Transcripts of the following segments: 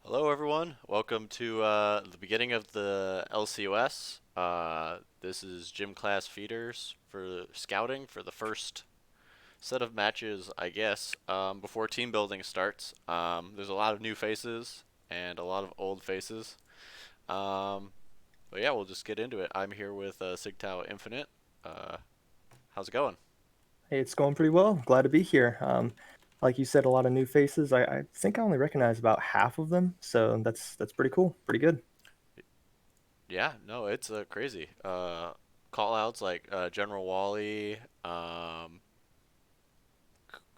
Hello, everyone. Welcome to the beginning of the LCUS. This is gym class feeders for scouting for the first set of matches, I guess, before team building starts. There's a lot of new faces and a lot of old faces. Um, but yeah, we'll just get into it. I'm here with Sigtao Infinite. Uh, how's it going? Hey, it's going pretty well. Glad to be here. Like you said, a lot of new faces. I think I only recognize about half of them, so that's pretty cool, pretty good. Yeah, no, it's crazy. Call outs like General Wally,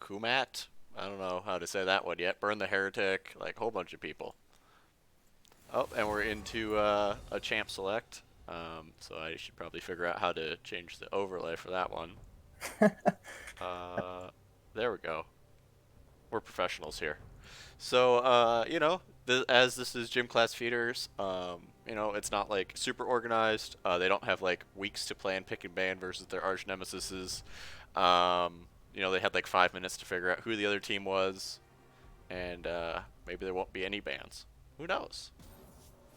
Kumat. I don't know how to say that one yet. Burn the Heretic, like a whole bunch of people. Oh, and we're into a champ select. So I should probably figure out how to change the overlay for that one. Uh, there we go. We're professionals here. So, as this is gym class feeders, it's not like super organized. They don't have like weeks to plan pick and ban versus their arch nemesises. They had like 5 minutes to figure out who the other team was, and maybe there won't be any bans. Who knows?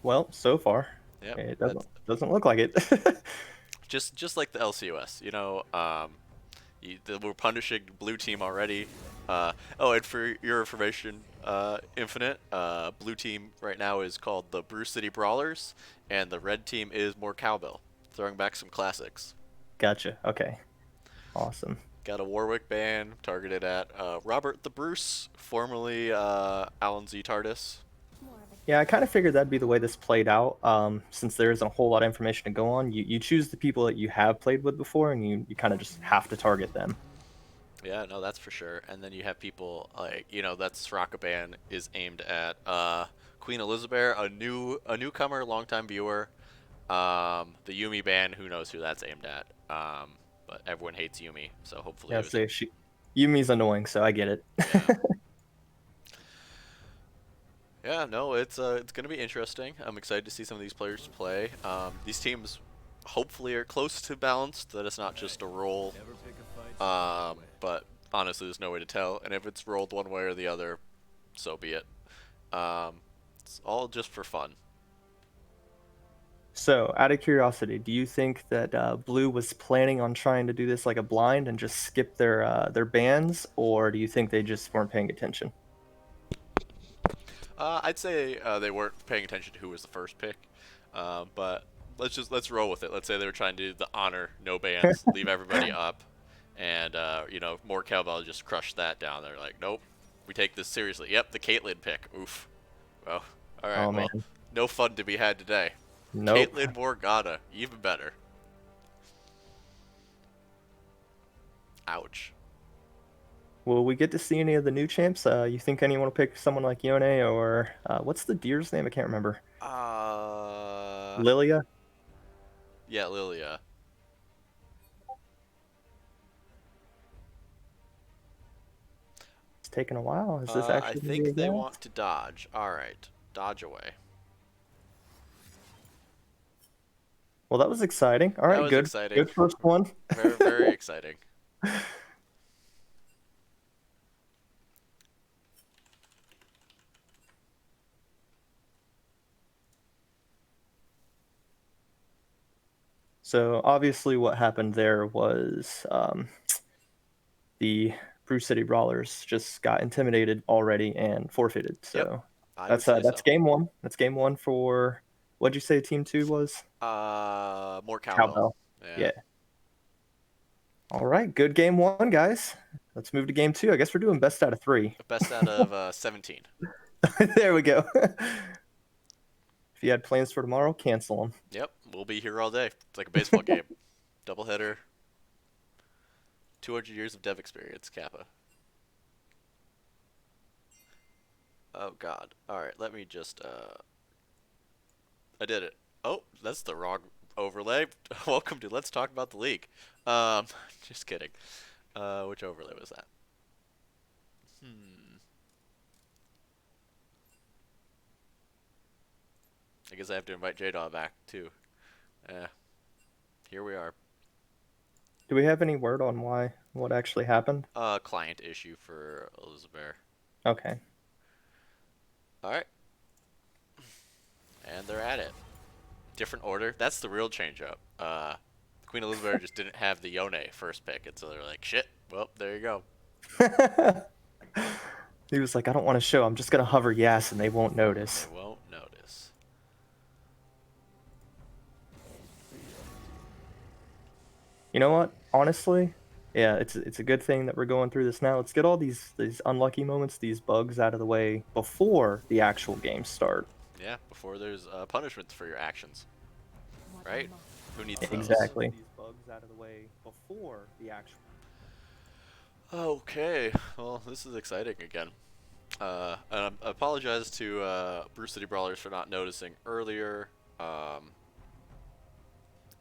Well, so far, Yep, it that's doesn't look like it. just like the LCUS. We're punishing blue team already. And for your information, Infinite, blue team right now is called the Brew City Brawlers, and the red team is more cowbell, throwing back some classics. Gotcha. Okay, awesome. Got a Warwick ban targeted at Robert the Bruce, formerly Alan Z. Tardis. Yeah, I kind of figured that'd be the way this played out. Since there isn't a whole lot of information to go on, you choose the people that you have played with before, and you kind of just have to target them. Yeah, no, that's for sure. And then you have people like that Soraka ban is aimed at Queen Elizabeth, a newcomer, longtime viewer. The Yumi ban, who knows who that's aimed at. But everyone hates Yumi, so hopefully Yeah, it was. so Yumi's annoying, so I get it. Yeah, yeah, no, it's gonna be interesting. I'm excited to see some of these players play. These teams hopefully are close to balanced, that it's not just a roll. But honestly, there's no way to tell. And if it's rolled one way or the other, so be it. Um, it's all just for fun. So, out of curiosity, do you think that Blue was planning on trying to do this like a blind and just skip their bans, or do you think they just weren't paying attention? I'd say they weren't paying attention to who was the first pick, but let's roll with it. Let's say they were trying to do the honor, no bans, leave everybody up, and more cowbell just crushed that down. They're like, nope, we take this seriously. Yep, the Caitlyn pick. Oof. Well, all right. Oh Well, man, no fun to be had today. nope. Caitlyn Morgana, even better. Ouch. Will we get to see any of the new champs? You think anyone will pick someone like Yone or what's the deer's name? I can't remember. Uh, Lilia? yeah, Lilia. It's taking a while. Is this I actually going to be think they want advanced? to dodge. All right, dodge away. Well, that was exciting. All That right, was good, exciting. good first one. Very, very exciting. So obviously, what happened there was the Brew City Brawlers just got intimidated already and forfeited. Yep, So I would that's say that's so. game one. That's game one for what'd you say team two was? More cowbell. Cowbell. Yeah. Yeah. All right, good game one, guys. Let's move to game two. I guess we're doing best out of three. Best out of 17. There we go. If you had plans for tomorrow, cancel them. Yep, we'll be here all day. It's like a baseball game. Doubleheader, 200 years of dev experience, Kappa. Oh God. All right, let me just. I did it. Oh, that's the wrong overlay. Welcome to Let's Talk About the League. Um, just kidding. Which overlay was that? Hmm. I guess I have to invite J-Daw back too. Eh, here we are. Do we have any word on what actually happened? Client issue for Elizabeth. Okay. All right. And they're at it. Different order. That's the real change up. Queen Elizabeth just didn't have the Yone first pick, and so they're like, shit. Well, there you go. He was like, I don't want to show. I'm just gonna hover yes, and they won't They notice. won't notice. You know what? Honestly, yeah, it's a good thing that we're going through this now. Let's get all these unlucky moments, these bugs out of the way before the actual games start. Yeah, before there's punishments for your actions, right? Who needs those? Exactly. These bugs out of the way before the actual. Okay, well, this is exciting again. And I apologize to Bruce City Brawlers for not noticing earlier.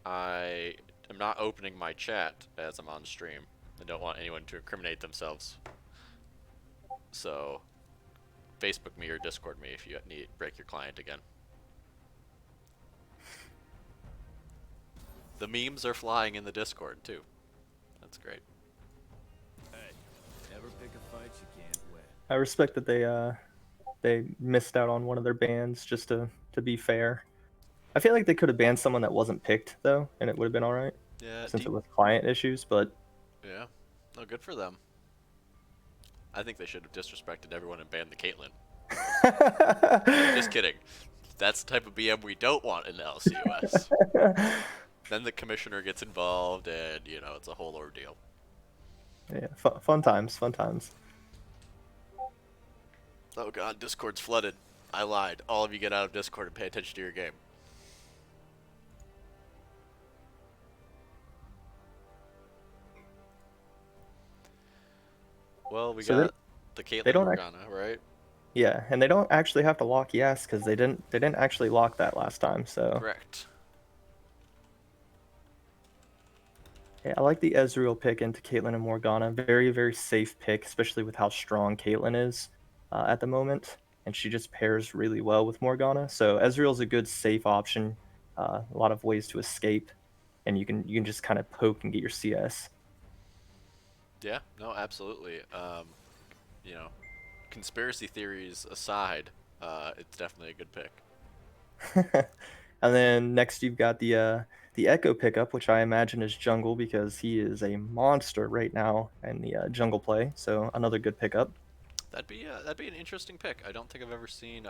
I am not opening my chat as I'm on stream. I don't want anyone to incriminate themselves. So, Facebook me or Discord me if you need break your client again. The memes are flying in the Discord too. That's great. Hey, never pick a fight you can't win. I respect that they missed out on one of their bans just to be fair. I feel like they could have banned someone that wasn't picked though, and it would have been all right Yeah, since it was client issues. But yeah. No, good for them. I think they should have disrespected everyone and banned the Caitlyn. Just kidding. That's the type of BM we don't want in the LCUS. Then the commissioner gets involved, and it's a whole ordeal. yeah, fun times, fun times. Oh god, Discord's flooded. I lied. All of you get out of Discord and pay attention to your game. Well, we So got the they Caitlyn don't Morgana, right? yeah, and they don't actually have to lock yes because they didn't actually lock that last time. So Correct. yeah, I like the Ezreal pick into Caitlyn and Morgana. Very very safe pick, especially with how strong Caitlyn is at the moment, and she just pairs really well with Morgana. So Ezreal's a good safe option. A lot of ways to escape, and you can just kind of poke and get your CS. Yeah, no, absolutely. You know, conspiracy theories aside, it's definitely a good pick. And then next you've got the Echo pickup, which I imagine is jungle because he is a monster right now in the jungle play. So another good pickup. That'd be an interesting pick. I don't think I've ever seen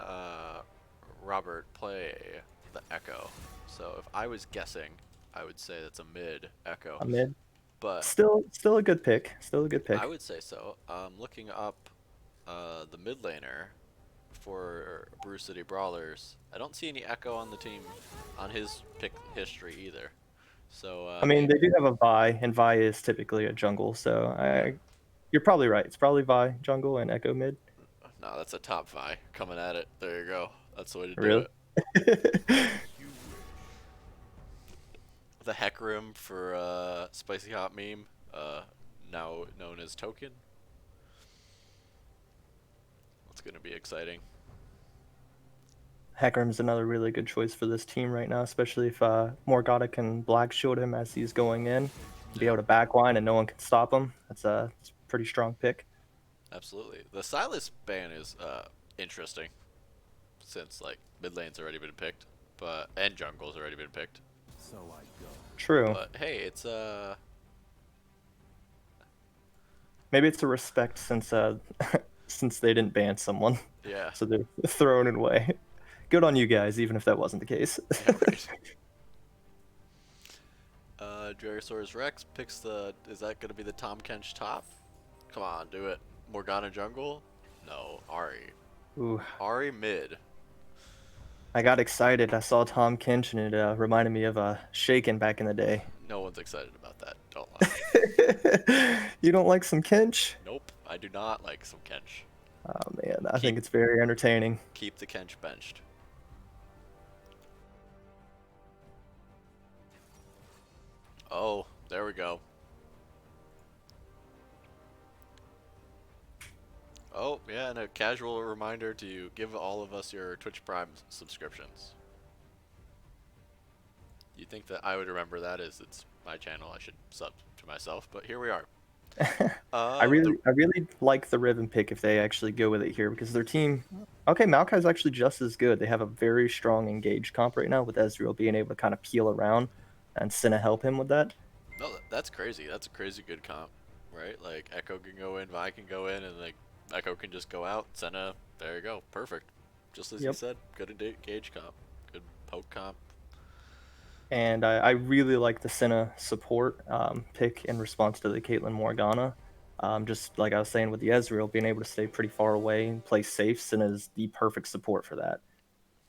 Robert play the Echo. So if I was guessing, I would say that's a mid Echo. A mid, But still a good pick. Still a good I pick. would say so. Looking up the mid laner for Bruce City Brawlers, I don't see any Echo on the team on his pick history either. So I mean, maybe they do have a Vi, and Vi is typically a jungle. So yeah. you're probably right. It's probably Vi jungle and Echo mid. No, that's a top Vi coming at it. There you go. That's the way to do Really? it. The heck room for Spicy Hot Meme, now known as Token. That's gonna be exciting. Hecarim's another really good choice for this team right now, especially if Morgana can black shield him as he's going in, be Yeah, able to backline and no one can stop him. That's a pretty strong pick. absolutely. The Silas ban is interesting since like mid lane's already been picked, but and jungle's already been picked. So I go. True. But hey, it's Maybe it's a respect since since they didn't ban someone, yeah, so they're throwing it away. Good on you guys, even if that wasn't the case. yeah, right. Dragosaurus Rex picks the. Is that gonna be the Tom Kench top? Come on, do it. Morgana jungle? No, Ari. Ooh, Ari mid. I got excited. I saw Tom Kinch, and it reminded me of Shaken back in the day. No one's excited about that. Don't lie. You don't like some Kinch? Nope, I do not like some Kench. Oh man, I Keep think it's very entertaining. keep the Kench benched. Oh, there we go. Oh, yeah, and a casual reminder to give all of us your Twitch Prime subscriptions. You'd think that I would remember that as it's my channel, I should sub to myself, but here we are. The I really like the Riven pick if they actually go with it here because their team. Okay, Maokai's actually just as good. They have a very strong engaged comp right now with Ezreal being able to kind of peel around, and Senna help him with that. no, that's crazy. That's a crazy good comp, right? Like Echo can go in, Vi can go in, and like Echo can just go out. Senna, there you go, perfect. Just as you Yep. said, good engage comp, good poke comp. And I really like the Senna support pick in response to the Caitlyn Morgana. Just like I was saying with the Ezreal, being able to stay pretty far away and play safe, Senna is the perfect support for that.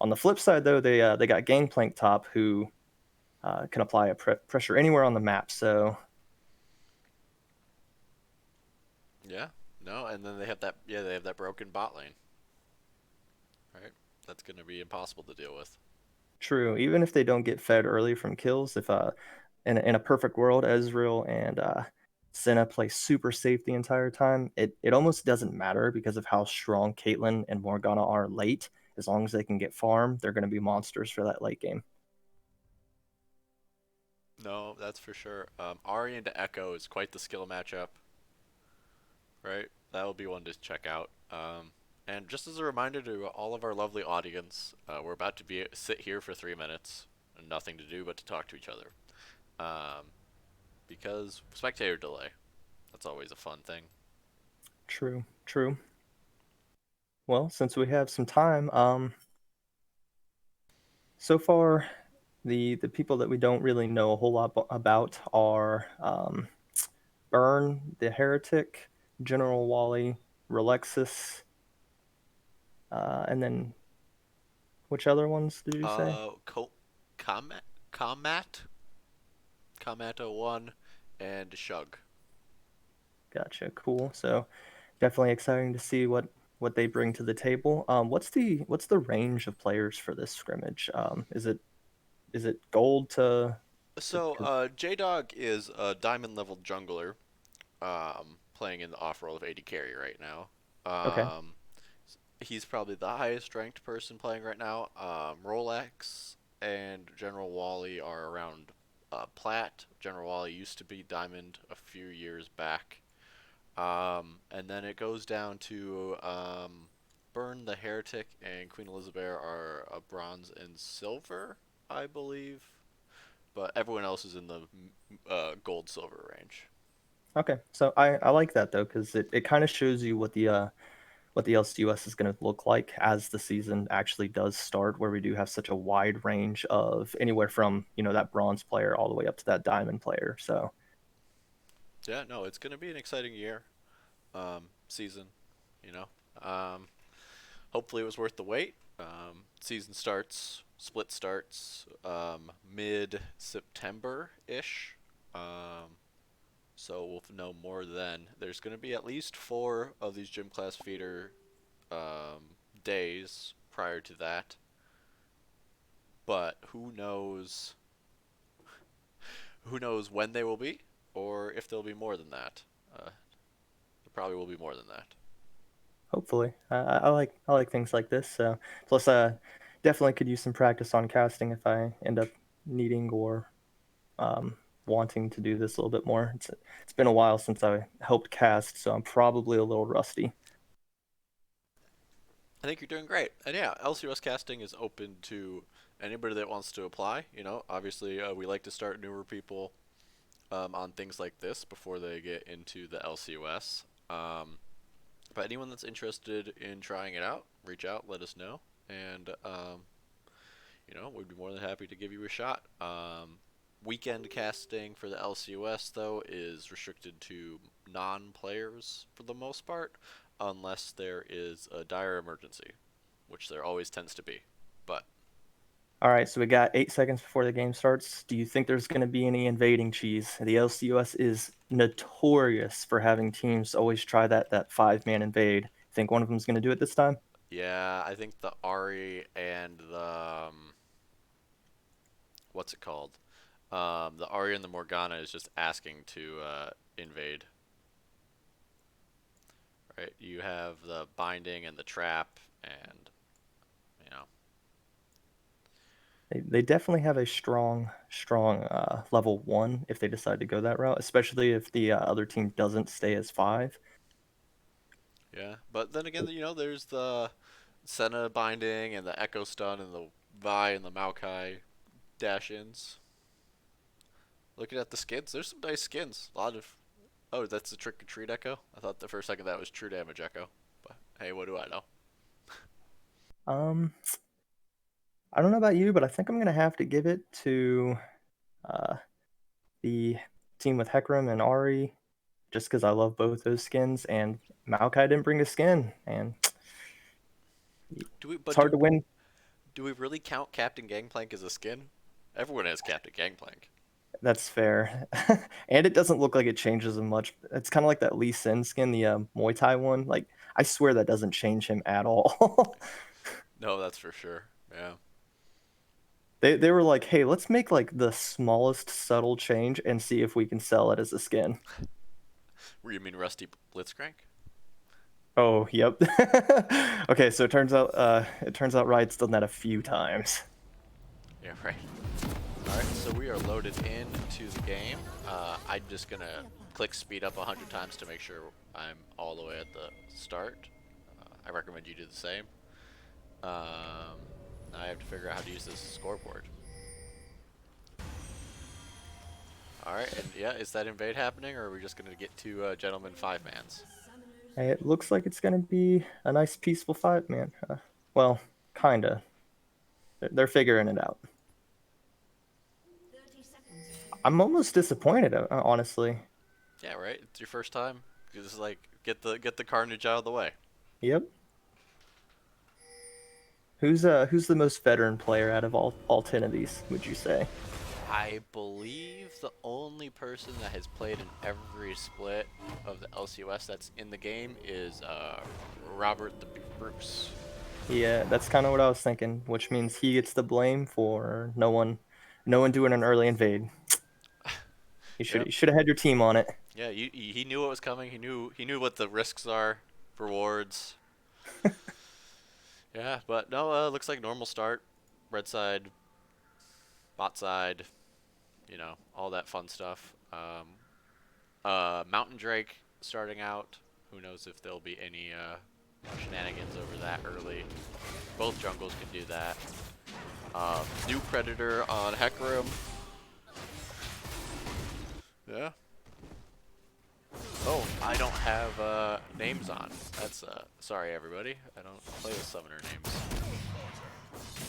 On the flip side, though, they got Gangplank top who can apply a pressure anywhere on the map. So Yeah, no, and then they have that. Yeah, they have that broken bot lane, right? That's gonna be impossible to deal with. true, even if they don't get fed early from kills, if in a perfect world, Ezreal and Senna play super safe the entire time, it almost doesn't matter because of how strong Caitlyn and Morgana are late. As long as they can get farm, they're going to be monsters for that late game. No, that's for sure. Ari into Echo is quite the skill matchup, right? That will be one to check out. And just as a reminder to all of our lovely audience, we're about to be sit here for 3 minutes, and nothing to do but to talk to each other. Um, because spectator delay, that's always a fun thing. True, true. Well, since we have some time, so far the people that we don't really know a whole lot about are Burn, the Heretic, General Wally, Relexus, and then which other ones did you say? Uh, Co- Combat, Combat, Combat 01, and Shug. Gotcha. Cool. So definitely exciting to see what they bring to the table. What's the range of players for this scrimmage? Is it gold So, to J Dog is a diamond level jungler, playing in the off role of AD carry right now. okay. Um, he's probably the highest ranked person playing right now. Rolex and General Wally are around plat. General Wally used to be diamond a few years back. And then it goes down to Burn the Heretic and Queen Elizabeth are a bronze and silver, I believe. But everyone else is in the gold silver range. Okay. So I like that though because it kind of shows you what the LCUS is going to look like as the season actually does start, where we do have such a wide range of anywhere from that bronze player all the way up to that diamond player. So Yeah, no, it's gonna be an exciting year, season. You know, um, hopefully it was worth the wait. Season starts, split starts, mid September ish. Um, so we'll know more then. There's gonna be at least 4 of these gym class feeder days prior to that, but who knows when they will be, or if there'll be more than that. There probably will be more than that. hopefully, I like things like this. So plus, definitely could use some practice on casting if I end up needing or um, wanting to do this a little bit more. It's been a while since I helped cast, so I'm probably a little rusty. I think you're doing great. And yeah, LCUS casting is open to anybody that wants to apply. Obviously, we like to start newer people on things like this before they get into the LCUS. But anyone that's interested in trying it out, reach out, let us know, and we'd be more than happy to give you a shot. Weekend casting for the LCUS though is restricted to non-players for the most part, unless there is a dire emergency, which there always tends to be. But All right, so we got 8 seconds before the game starts. Do you think there's going to be any invading cheese? The LCUS is notorious for having teams always try that 5-man invade. Think one of them's going to do it this time? yeah, I think the Ari and the what's it called? The Ari and the Morgana is just asking to invade. Right? You have the binding and the trap, and you know They definitely have a strong level 1 if they decide to go that route, especially if the other team doesn't stay as 5. Yeah, but then again, there's the Senna binding and the Echo Stun and the Vi and the Maokai dash-ins. Looking at the skins, there's some nice skins. A lot of... Oh, that's the Trick or Treat Echo? I thought the first second that was True Damage Echo. But hey, what do I know? Um, I don't know about you, but I think I'm gonna have to give it to uh, the team with Hecarim and Ari, just because I love both those skins. And Maokai didn't bring a skin, and Do we? it's But hard to win. do we really count Captain Gangplank as a skin? Everyone has Captain Gangplank. That's fair, and it doesn't look like it changes him much. It's kind of like that Lee Sin skin, the Muay Thai one. Like I swear that doesn't change him at all. No, that's for sure. Yeah. They were like, hey, let's make like the smallest subtle change and see if we can sell it as a skin. Where you mean Rusty Blitzcrank? Oh, yep. Okay, so it turns out Riot's done that a few times. Yeah, right. Alright, so we are loaded into the game. I'm just gonna click speed up 100 times to make sure I'm all the way at the start. I recommend you do the same. Now I have to figure out how to use this scoreboard. Alright, and yeah, is that invade happening, or are we just gonna get two gentlemen 5-mans? Hey, it looks like it's gonna be a nice peaceful fight, man. Well, kinda. They're figuring it out. I'm almost disappointed, honestly. Yeah, right. It's your first time. Just like get the carnage out of the way. Yep. Who's the most veteran player out of all 10 of these, would you say? I believe the only person that has played in every split of the LCUS that's in the game is Robert the Bruce. Yeah, that's kind of what I was thinking, which means he gets the blame for no one doing an early invade. Yep. You should have had your team on it. Yeah, he knew what was coming. He knew what the risks are, rewards. Yeah, but no, looks like normal start. Red side, bot side, all that fun stuff. Mountain Drake starting out. Who knows if there'll be any shenanigans over that early. Both jungles can do that. New Predator on Hecarim. Yeah. Oh, I don't have names on. That's sorry everybody. I don't play with summoner names.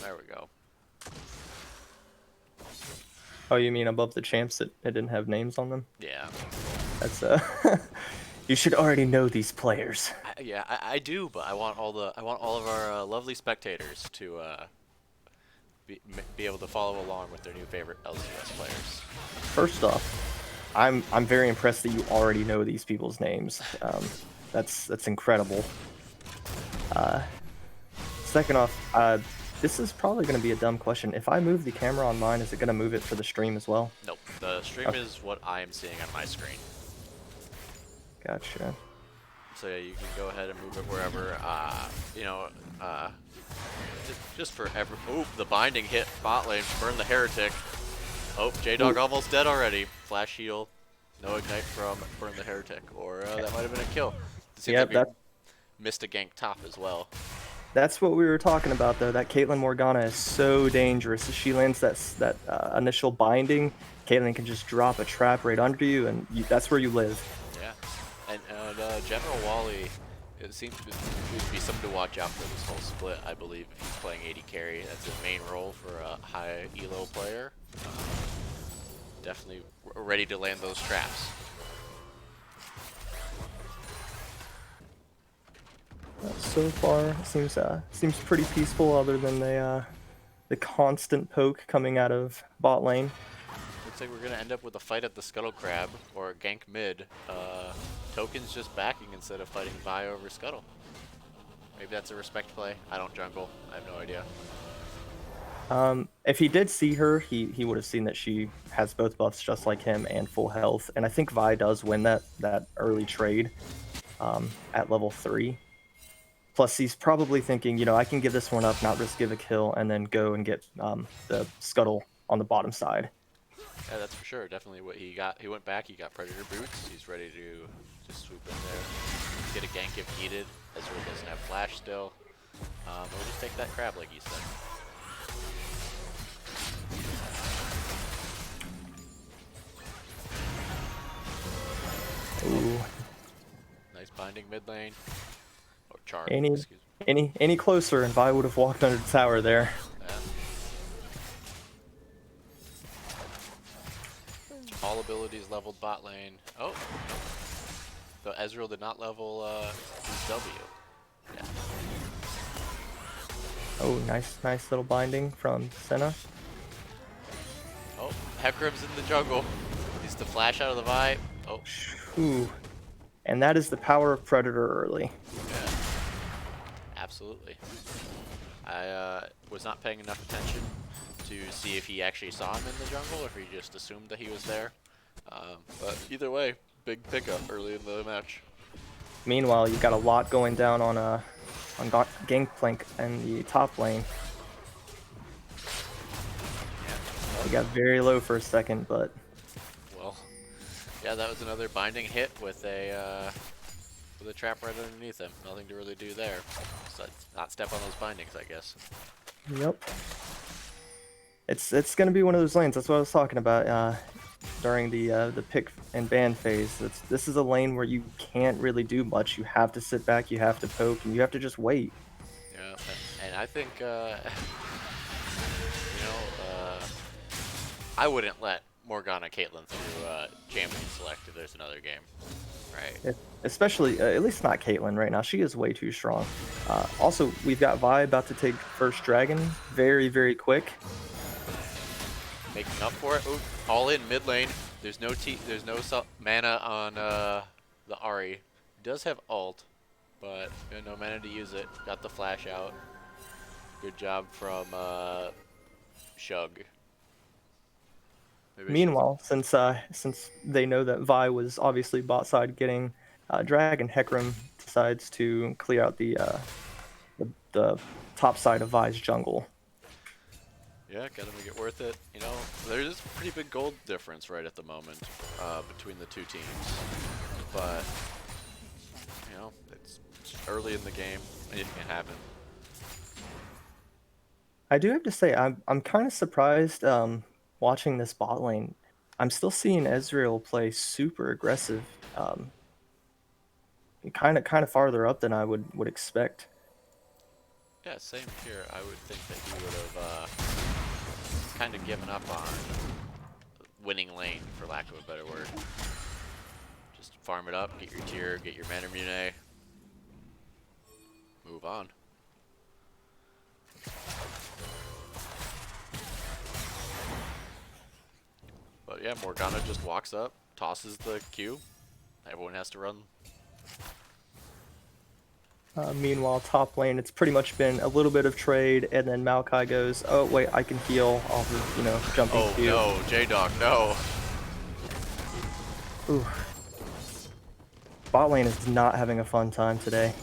There we go. Oh, you mean above the champs that it didn't have names on them? Yeah. That's you should already know these players. I do, but I want all of our lovely spectators to be able to follow along with their new favorite LCS players. First off, I'm very impressed that you already know these people's names. That's incredible. Second off, this is probably going to be a dumb question. If I move the camera on mine, is it going to move it for the stream as well? Nope. The stream Okay. is what I am seeing on my screen. Gotcha. So yeah, you can go ahead and move it wherever. Just for every. Oop, the binding hit bot lane. Burn the heretic. Oh, J-Dog almost dead already. Flash heal. No ignite from Burn the Heretic. Or that might have been a kill. It seems Yep, like we missed a gank top as well. that's what we were talking about, though. That Caitlyn Morgana is so dangerous. If she lands that initial binding, Caitlyn can just drop a trap right under you, and that's where you live. Yeah. And General Wally, it seems to be something to watch out for this whole split, I believe, if he's playing AD carry. That's his main role for a high elo player. Definitely ready to land those traps. So far, seems pretty peaceful, other than the constant poke coming out of bot lane. Looks like we're gonna end up with a fight at the Scuttle Crab or a gank mid. Token's just backing instead of fighting Vi over Scuttle. Maybe that's a respect play. I don't jungle. I have no idea. If he did see her, he would have seen that she has both buffs just like him and full health. And I think Vi does win that early trade at level 3. Plus, he's probably thinking, you know, I can give this one up, not risk give a kill, and then go and get the scuttle on the bottom side. Yeah, that's for sure. Definitely what he got. He went back. He got Predator boots. He's ready to just swoop in there, get a gank if needed. Ezreal doesn't have flash still. We'll just take that crab like he said. Ooh. Nice binding mid lane. Or charm, Any excuse me. any closer, and Vi would have walked under the tower there. Yeah. All abilities leveled bot lane. Oh! So Ezreal did not level his W. Yeah. Oh, nice little binding from Senna. Oh, Hecarim's in the jungle. Needs to flash out of the Vi. Oh. Ooh. And that is the power of Predator early. Yeah. Absolutely. I was not paying enough attention to see if he actually saw him in the jungle or if he just assumed that he was there. But either way, big pickup early in the match. Meanwhile, you got a lot going down on Gangplank and the top lane. Yeah. He got very low for a second, but Well, yeah, that was another binding hit with a trap right underneath him. Nothing to really do there. So not step on those bindings, I guess. yep. It's gonna be one of those lanes. That's what I was talking about during the pick and ban phase. This is a lane where you can't really do much. You have to sit back, you have to poke, and you have to just wait. Yeah, and I think I wouldn't let Morgana Caitlyn through champion select if there's another game, right? Especially, at least not Caitlyn right now. She is way too strong. Also, we've got Vi about to take first dragon very quick. Making up for it. Ooh, all in mid lane. There's no mana on the Ahri. He does have ult, but no mana to use it. Got the flash out. Good job from Shug. Meanwhile, since they know that Vi was obviously bot side getting dragon, Hecarim decides to clear out the top side of Vi's jungle. Yeah, gotta make it worth it. You know, there's a pretty big gold difference right at the moment between the two teams. But, you know, it's early in the game. Anything can happen. I do have to say, I'm kind of surprised watching this bot lane. I'm still seeing Ezreal play super aggressive, kind of farther up than I would expect. Yeah, same here. I would think that he would have kind of given up on winning lane, for lack of a better word. Just farm it up, get your tier, get your mana mune, move on. But yeah, Morgana just walks up, tosses the Q. Everyone has to run. Meanwhile, top lane, it's pretty much been a little bit of trade, and then Maokai goes, "Oh wait, I can heal off of jumping Oh Q." no, J-Dog, no. Ooh. Bot lane is not having a fun time today.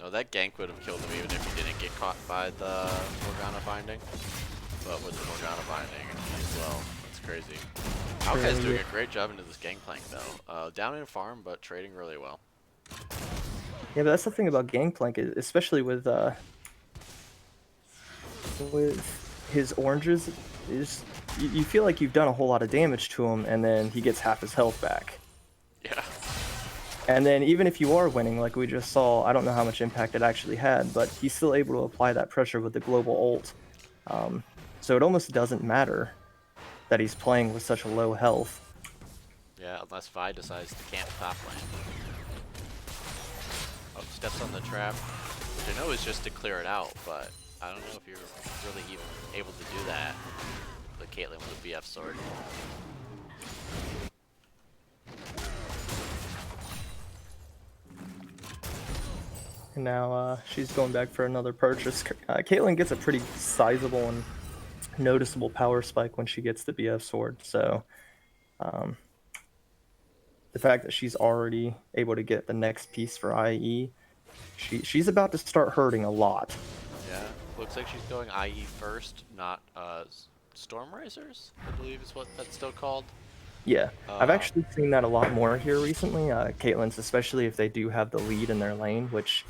No, that gank would have killed him even if he didn't get caught by the Morgana binding. But with the Morgana binding as well, that's crazy. Maokai's doing a great job into this gangplank though. Down in farm, but trading really well. Yeah, but that's the thing about Gangplank, especially with his oranges, is you feel like you've done a whole lot of damage to him, and then he gets half his health back. Yeah. And then even if you are winning, like we just saw, I don't know how much impact it actually had, but he's still able to apply that pressure with the global ult. So it almost doesn't matter that he's playing with such a low health. Yeah, unless Vi decides to camp top lane. Oh, steps on the trap, which I know is just to clear it out, but I don't know if you're really even able to do that with Caitlyn with a BF sword. And now she's going back for another purchase. Caitlyn gets a pretty sizable and noticeable power spike when she gets the BF sword, so the fact that she's already able to get the next piece for IE She's about to start hurting a lot. Yeah, looks like she's going IE first, not Storm Risers, I believe is what that's still called. Yeah, I've Um, actually seen that a lot more here recently. Caitlyn's, especially if they do have the lead in their lane, which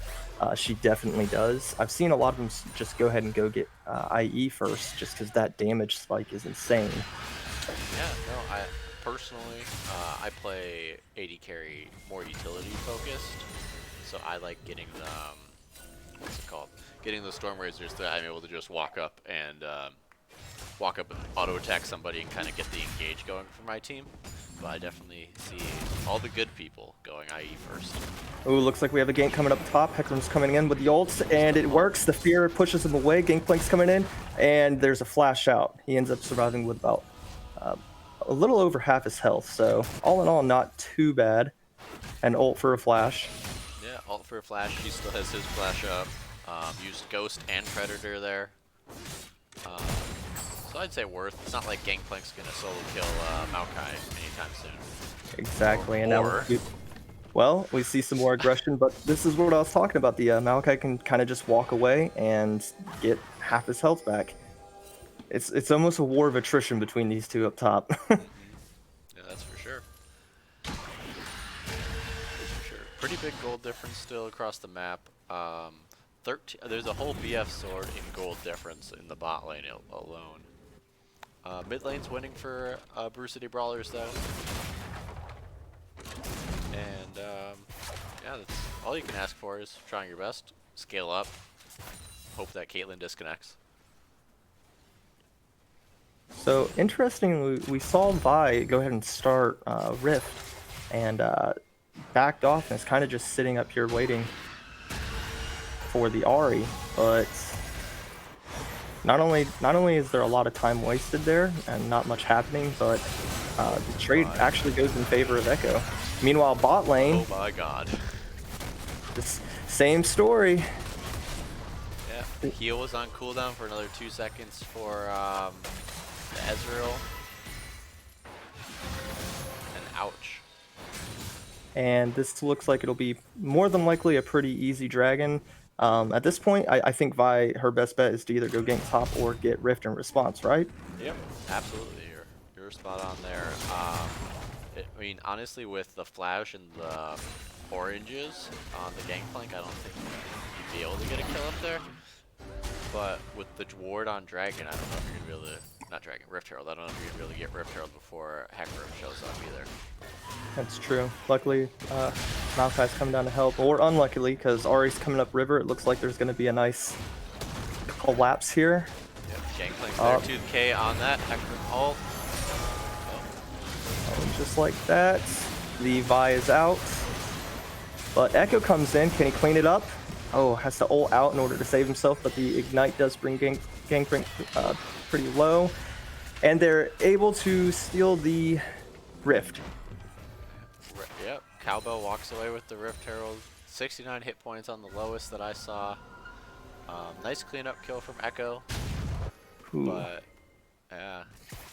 she definitely does. I've seen a lot of them just go ahead and go get IE first, just because that damage spike is insane. yeah, no, I personally, I play AD carry more utility focused, so I like getting the, what's it called? Getting the Storm Razors that I'm able to just walk up and auto attack somebody and kind of get the engage going for my team. But I definitely see all the good people going IE first. Ooh, looks like we have a gank coming up top. Hecarim's coming in with the ults, and it works. The fear pushes him away. Gangplank's coming in, and there's a flash out. He ends up surviving with about a little over half his health. So all in all, not too bad. An ult for a flash. Yeah, ult for a flash. He still has his flash up. Used Ghost and Predator there. So I'd say worth. It's not like Gangplank's gonna solo kill Maokai anytime soon. Exactly, and Or now well, we see some more aggression, but this is what I was talking about. The Maokai can kind of just walk away and get half his health back. It's almost a war of attrition between these two up top. yeah, that's for sure. For sure. Pretty big gold difference still across the map. 13. There's a whole BF sword in gold difference in the bot lane alone. Mid lane's winning for Brew City Brawlers though. And yeah, that's all you can ask for is trying your best, scale up, hope that Caitlyn disconnects. So interestingly, we saw Vi go ahead and start Rift, and backed off and is kind of just sitting up here waiting for the Ahri. But not only is there a lot of time wasted there and not much happening, but the trade actually goes in favor of Echo. Meanwhile, bot lane, Oh my god. this same story. Yeah, the heal was on cooldown for another 2 seconds for the Ezreal. And ouch. And this looks like it'll be more than likely a pretty easy dragon. At this point, I think Vi, her best bet is to either go gank top or get Rift in response, right? Yep, absolutely. You're spot on there. I mean, honestly, with the flash and the oranges on the gangplank, I don't think you'd be able to get a kill up there. But with the ward on Dragon, I don't know if you're gonna be able to. Not Dragon, Rift Herald. I don't know if you're gonna be able to get Rift Herald before Hecarim shows up either. That's true. Luckily, Maokai's coming down to help, or unluckily, because Ahri's coming up river. It looks like there's going to be a nice collapse here. Yep, Gangplank's there, 2K on that. Hecarim ult. And just like that, the Vi is out. But Echo comes in. Can he clean it up? Oh, has to ult out in order to save himself, but the Ignite does bring Gangplank pretty low. And they're able to steal the Rift. Yep, Cowbell walks away with the Rift Herald. 69 hit points on the lowest that I saw. Nice cleanup kill from Echo. Ooh. But, yeah.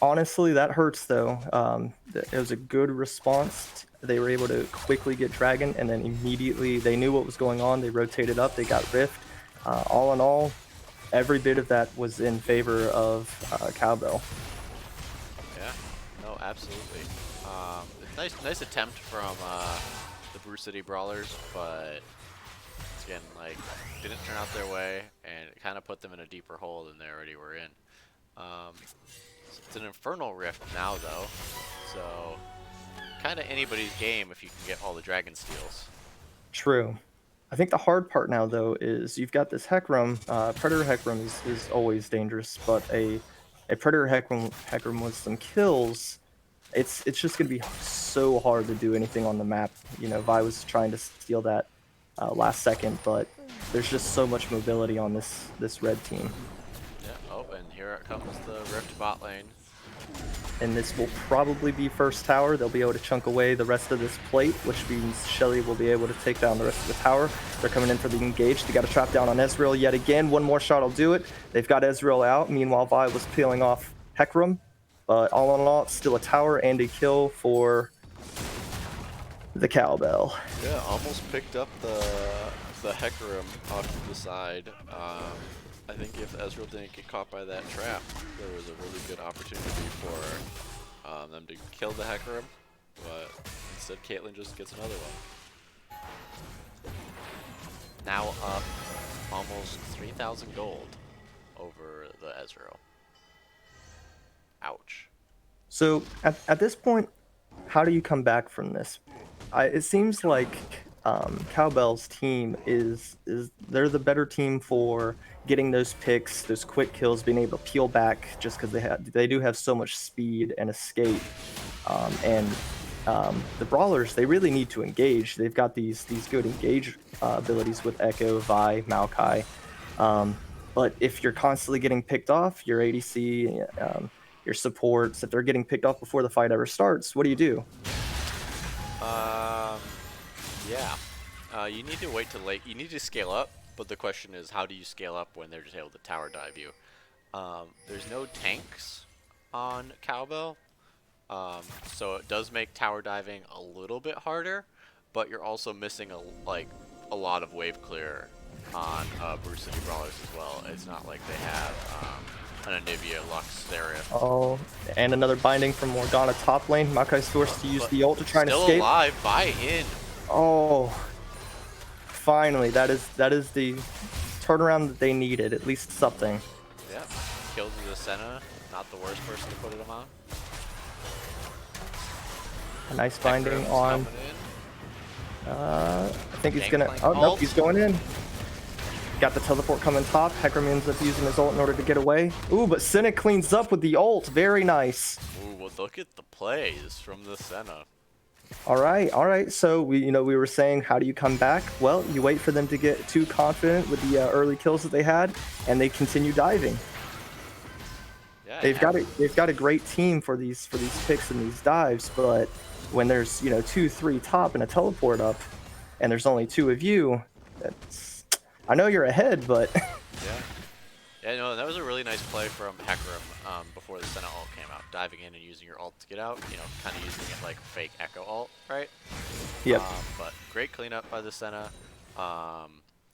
Honestly, that hurts though. It was a good response. They were able to quickly get Dragon, and then immediately they knew what was going on. They rotated up, they got Rift. All in all, every bit of that was in favor of Cowbell. Yeah, no, absolutely. Nice attempt from the Brew City Brawlers, but again, like, didn't turn out their way, and it kind of put them in a deeper hole than they already were in. It's an Infernal Rift now, though, so kind of anybody's game if you can get all the Dragon Steals. True. I think the hard part now, though, is you've got this Hecarim. Predator Hecarim is always dangerous, but a Predator Hecarim with some kills, it's just going to be so hard to do anything on the map. You know, Vi was trying to steal that last second, but there's just so much mobility on this red team. Yeah, oh, and here it comes the Rift bot lane. And this will probably be first tower. They'll be able to chunk away the rest of this plate, which means Shelly will be able to take down the rest of the tower. They're coming in for the engage. They got a trap down on Ezreal yet again. One more shot will do it. They've got Ezreal out. Meanwhile, Vi was peeling off Hecarim. But all in all, it's still a tower and a kill for the Cowbell. Yeah, almost picked up the the Hecarim off to the side. I think if Ezreal didn't get caught by that trap, there was a really good opportunity for them to kill the Hecarim, but instead Caitlyn just gets another one. Now up almost 3,000 gold over the Ezreal. Ouch. So at this point, how do you come back from this? It seems like Cowbell's team is they're the better team for getting those picks, those quick kills, being able to peel back just because they do have so much speed and escape. The brawlers, they really need to engage. They've got these good engage abilities with Echo, Vi, Maokai. But if you're constantly getting picked off, your ADC, your supports, if they're getting picked off before the fight ever starts, what do you do? Yeah. You need to wait till late. You need to scale up, but the question is, how do you scale up when they're just able to tower dive you? There's no tanks on Cowbell, so it does make tower diving a little bit harder, but you're also missing a lot of wave clear on Bruce City Brawlers as well. It's not like they have an Anivia, Lux, Seraph. Oh, and another binding from Morgana top lane. Maokai's forced to use the ult to try and escape. Still alive, buy in. Oh, finally, that is the turnaround that they needed. At least something. Yeah, killed the Senna. Not the worst person to put it on. A nice binding on. I think he's gonna. Oh ult. nope, he's going in. Got the teleport coming top. Hecarim ends up using his ult in order to get away. Ooh, but Senna cleans up with the ult. Very nice. Ooh, well, look at the plays from the Senna. All right. So we were saying, how do you come back? Well, you wait for them to get too confident with the early kills that they had, and they continue diving. Yeah, They've got a great team for these picks and these dives, but when there's 2-3 top and a teleport up, and there's only two of you, I know you're ahead, but Yeah, no, that was a really nice play from Hecarim before the Senna ult came out. Diving in and using your ult to get out, kind of using it like fake Echo ult, right? Yep. But great cleanup by the Senna.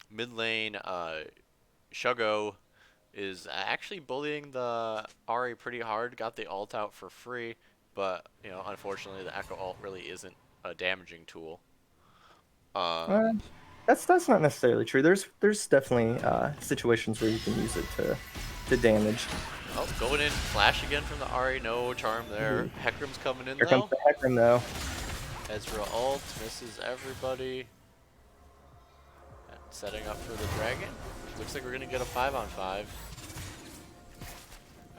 Mid lane, Shugo is actually bullying the Ahri pretty hard. Got the ult out for free, but unfortunately the Echo ult really isn't a damaging tool. That's not necessarily true. There's definitely situations where you can use it to damage. Oh, going in, flash again from the Ahri, no charm there. Hecarim's coming in Here though. comes the Hecarim though. Ezra ult misses everybody. And setting up for the dragon. Looks like we're gonna get a 5-on-5.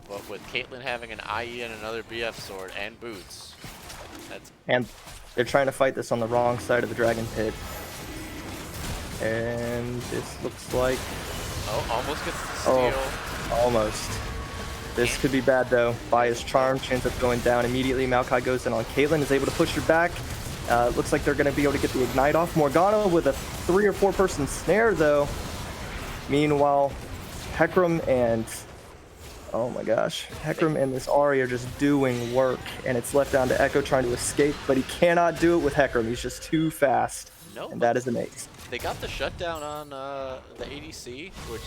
But with Caitlyn having an IE and another BF sword and boots, And they're trying to fight this on the wrong side of the dragon pit. And this looks like... Oh, almost gets the steal. Oh, almost. This could be bad though. Bias charm, she ends up going down immediately. Maokai goes in on Caitlyn, is able to push her back. Looks like they're going to be able to get the ignite off. Morgana with a 3 or 4 person snare though. Meanwhile, Hecarim and... Oh my gosh. Hecarim and this Ahri are just doing work. And it's left down to Echo trying to escape, but he cannot do it with Hecarim. He's just too fast. No, and that is an ace. They got the shutdown on the ADC, which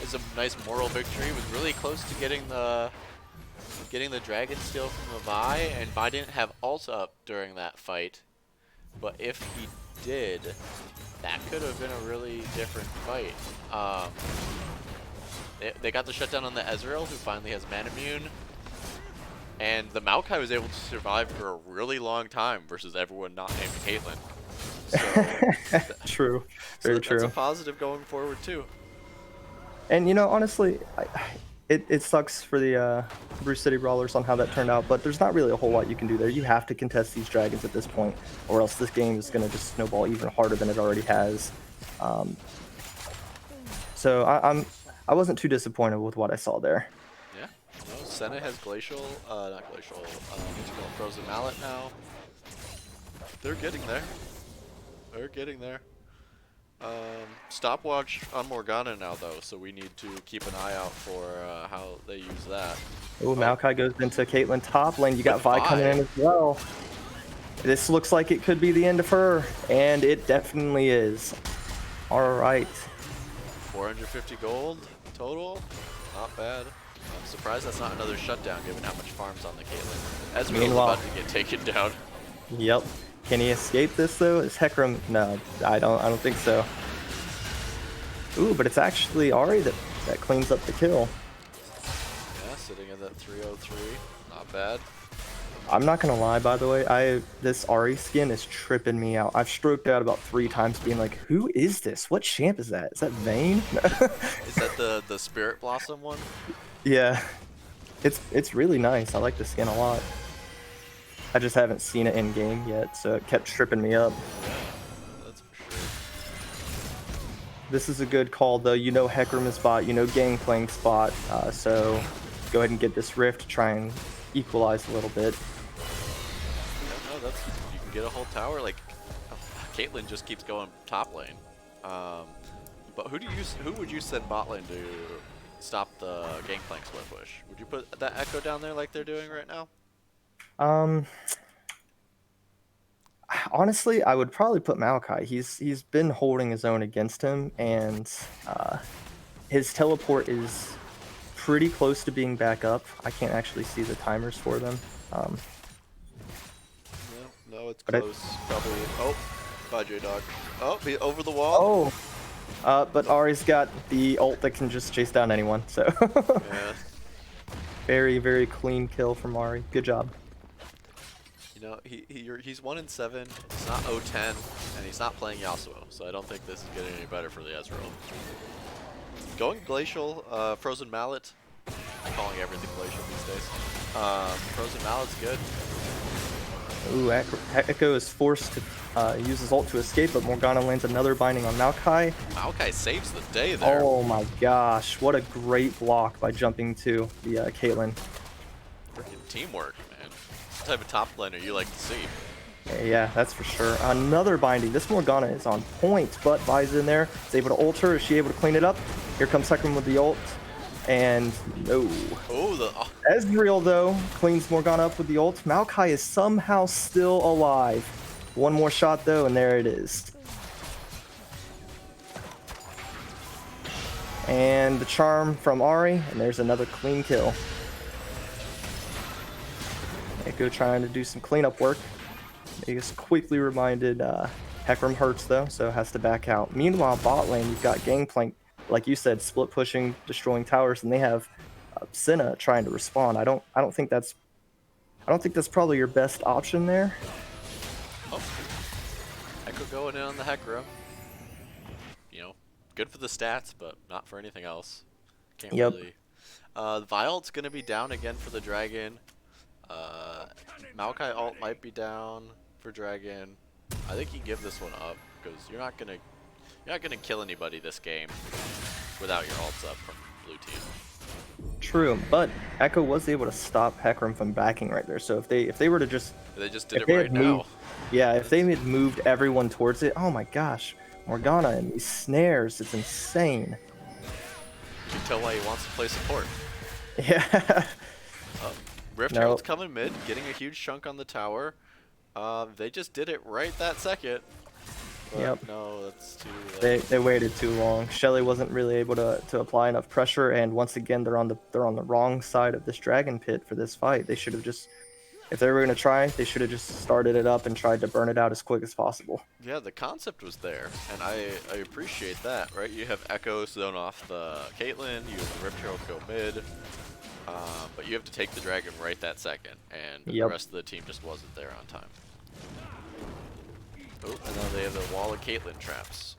is a nice moral victory. Was really close to getting the dragon steal from the Vi, and Vi didn't have ult up during that fight. But if he did, that could have been a really different fight. They got the shutdown on the Ezreal, who finally has Manamune. And the Maokai was able to survive for a really long time versus everyone not named Caitlyn. So, true. Very true. That's a positive going forward too. And honestly, it sucks for the Bruce City Brawlers on how that turned out, but there's not really a whole lot you can do there. You have to contest these dragons at this point, or else this game is going to just snowball even harder than it already has. So I wasn't too disappointed with what I saw there. Yeah. No, Senna has Glacial, not Glacial, what's it called, Frozen Mallet now. They're getting there. They're getting there. Stopwatch on Morgana now though, so we need to keep an eye out for how they use that. Ooh, Maokai goes into Caitlyn top lane. You got Vi coming in as well. This looks like it could be the end of her, and it definitely is. All right. 450 gold total. Not bad. I'm surprised that's not another shutdown given how much farm's on the Caitlyn. Ezreal's Meanwhile, about to get taken down. yep. Can he escape this though? Is Hecarim? No, I don't think so. Ooh, but it's actually Ari that cleans up the kill. Yeah, sitting at that 303. Not bad. I'm not gonna lie, by the way, this Ari skin is tripping me out. I've stroked out about 3 times being like, who is this? What champ is that? Is that Vayne? Is that the Spirit Blossom one? Yeah. It's really nice. I like the skin a lot. I just haven't seen it in game yet, so it kept tripping me up. That's for sure. This is a good call though. You know Hecarim is bot, you know Gangplank's bot, so go ahead and get this rift to try and equalize a little bit. Yeah, no, that's you can get a whole tower. Like Caitlyn just keeps going top lane. But who would you send bot lane to stop the Gangplank split push? Would you put that Echo down there like they're doing right now? Honestly, I would probably put Maokai. He's been holding his own against him, and his teleport is pretty close to being back up. I can't actually see the timers for them. No, it's But close. Probably. Oh, bye, J-Dog. Oh, be over the wall. But Ari's got the ult that can just chase down anyone. So Yeah. very, very clean kill from Ari. Good job. You know, he's 1-7. It's not 0-10, and he's not playing Yasuo, so I don't think this is getting any better for the Ezreal. Going Glacial, Frozen Mallet. I'm calling everything Glacial these days. Frozen Mallet's good. Ooh, Echo is forced to use his ult to escape, but Morgana lands another binding on Maokai. Maokai saves the day there. Oh my gosh, what a great block by jumping to the Caitlyn. Freaking teamwork, man. What type of top laner you like to see? Yeah, that's for sure. Another binding. This Morgana is on point, but Vi's in there. Is able to ult her. Is she able to clean it up? Here comes Hecarim with the ult. And no. Oh, Ezreal, though, cleans Morgana up with the ult. Maokai is somehow still alive. One more shot, though, and there it is. And the charm from Ari, and there's another clean kill. Echo trying to do some cleanup work. He gets quickly reminded Hecarim hurts, though, so has to back out. Meanwhile, bot lane, you've got Gangplank, like you said, split pushing, destroying towers, and they have Senna trying to respond. I don't think that's probably your best option there. oh. Echo going in on the Hecarim. You know, good for the stats, but not for anything else. Can't really. Viol's gonna be down again for the dragon. Maokai ult might be down for dragon. I think you give this one up because you're not gonna kill anybody this game without your ults up from blue team. True, but Echo was able to stop Hecarim from backing right there. So if they were to just They just did if it they right had now. moved, yeah, if they had moved everyone towards it, oh my gosh, Morgana and these snares, it's insane. You can tell why he wants to play support. Yeah. Rift Herald's coming mid, getting a huge chunk on the tower. They just did it right that second. But Yep. no, that's too late. They waited too long. Shelly wasn't really able to apply enough pressure, and once again they're on the wrong side of this dragon pit for this fight. They should have just, if they were gonna try, they should have just started it up and tried to burn it out as quick as possible. Yeah, the concept was there, and I appreciate that, right? You have Echo zone off the Caitlyn, you have the Rift Herald go mid, but you have to take the dragon right that second, and the rest of the team just wasn't there on time. Oh, and now they have the wall of Caitlyn traps.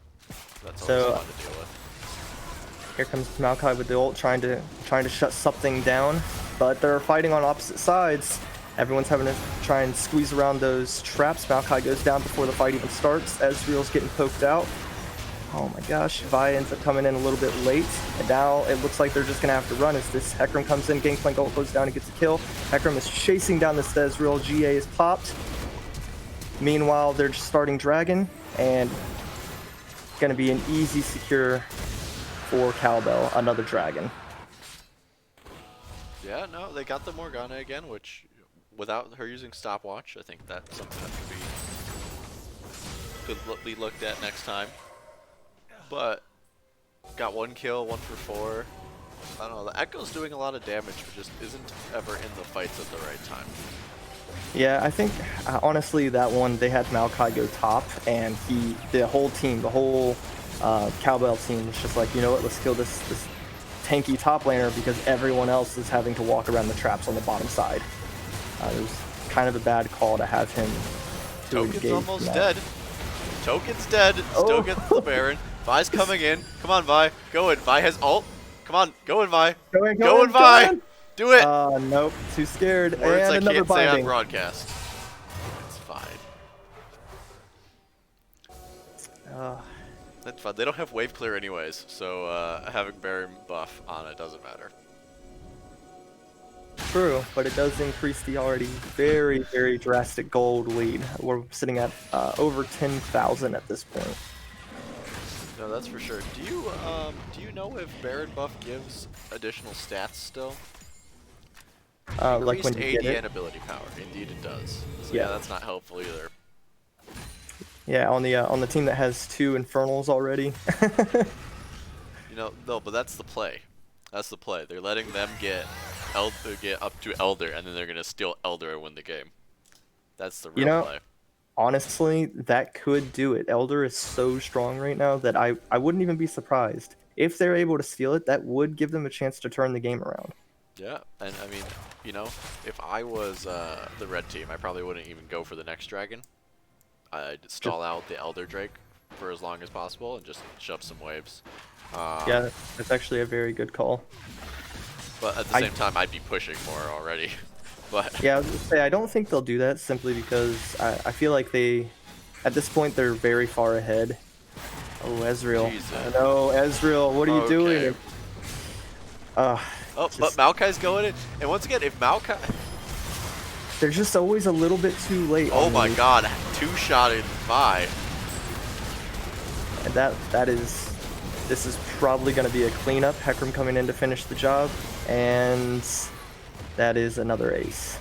That's always fun to deal with. Here comes Maokai with the ult, trying to shut something down, but they're fighting on opposite sides. Everyone's having to try and squeeze around those traps. Maokai goes down before the fight even starts. Ezreal's getting poked out. Oh my gosh, Vi ends up coming in a little bit late, and now it looks like they're just gonna have to run as this Hecarim comes in. Gangplank ult goes down and gets a kill. Hecarim is chasing down this Ezreal. GA is popped. Meanwhile, they're just starting Dragon, and it's gonna be an easy secure for Cowbell, another Dragon. Yeah, no, they got the Morgana again, which, without her using stopwatch, I think that's something that could be looked at next time. but got 1 kill, 1 for 4. I don't know. The Echo's doing a lot of damage, but just isn't ever in the fights at the right time. Yeah, I think honestly that one they had Maokai go top, and the whole team, the whole Cowbell team was just like, you know what, let's kill this tanky top laner because everyone else is having to walk around the traps on the bottom side. It was kind of a bad call to have him to Token's engage in almost that. dead. Token's dead. Still gets the Baron. Vi's coming in. Come on, Vi. Go in. Vi has ult. Come on. Go in, Vi. Go in, Vi. Do it. Nope, too scared. Words And I another can't say on binding. broadcast. It's fine. That's fine. They don't have wave clear anyways, so having Baron buff on it doesn't matter. True, but it does increase the already very, very drastic gold lead. We're sitting at over 10,000 at this point. No, that's for sure. Do you know if Baron buff gives additional stats still? Like when Increased you AD get it. and ability power. Indeed, it does. So Yeah. yeah, that's not helpful either. Yeah, on the team that has 2 Infernals already. You know, no, but that's the play. That's the play. They're letting them get up to Elder, and then they're gonna steal Elder and win the game. That's the real play. Honestly, that could do it. Elder is so strong right now that I wouldn't even be surprised. If they're able to steal it, that would give them a chance to turn the game around. Yeah, and I mean, you know, if I was the red team, I probably wouldn't even go for the next dragon. I'd stall out the Elder Drake for as long as possible and just shove some waves. Yeah, that's actually a very good call. But at the same time, I'd be pushing more already. But yeah, I was gonna say I don't think they'll do that simply because I feel like at this point they're very far ahead. Oh, Ezreal. Jesus. No, Ezreal, what are you doing? But Maokai's going in, and once again, if Maokai, they're just always a little bit too late. oh my God, 2-shotting Vi. And this is probably going to be a cleanup. Hecarim coming in to finish the job, and that is another ace.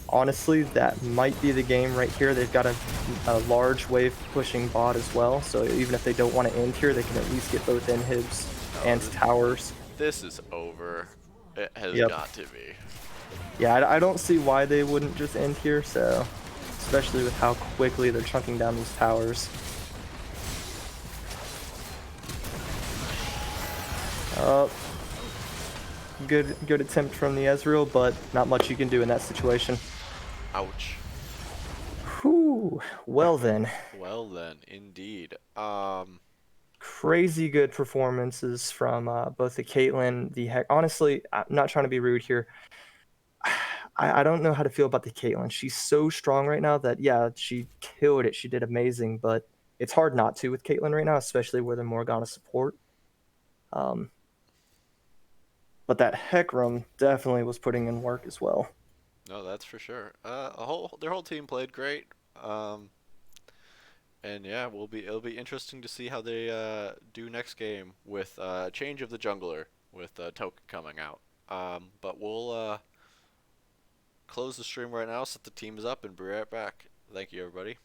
Honestly, that might be the game right here. They've got a large wave pushing bot as well, so even if they don't want to end here, they can at least get both inhibs and towers. This is over. It has got to be. Yeah, I don't see why they wouldn't just end here, so especially with how quickly they're chunking down these towers. Good attempt from the Ezreal, but not much you can do in that situation. Ouch. Whew. Well then. Well then, indeed. Crazy good performances from both the Caitlyn, honestly, I'm not trying to be rude here. I don't know how to feel about the Caitlyn. She's so strong right now that, yeah, she killed it. She did amazing, but it's hard not to with Caitlyn right now, especially with the Morgana support. But that Hecarim definitely was putting in work as well. No, that's for sure. Their whole team played great. And yeah, it'll be interesting to see how they do next game with change of the jungler with Token coming out. But we'll close the stream right now, set the teams up, and be right back. Thank you, everybody.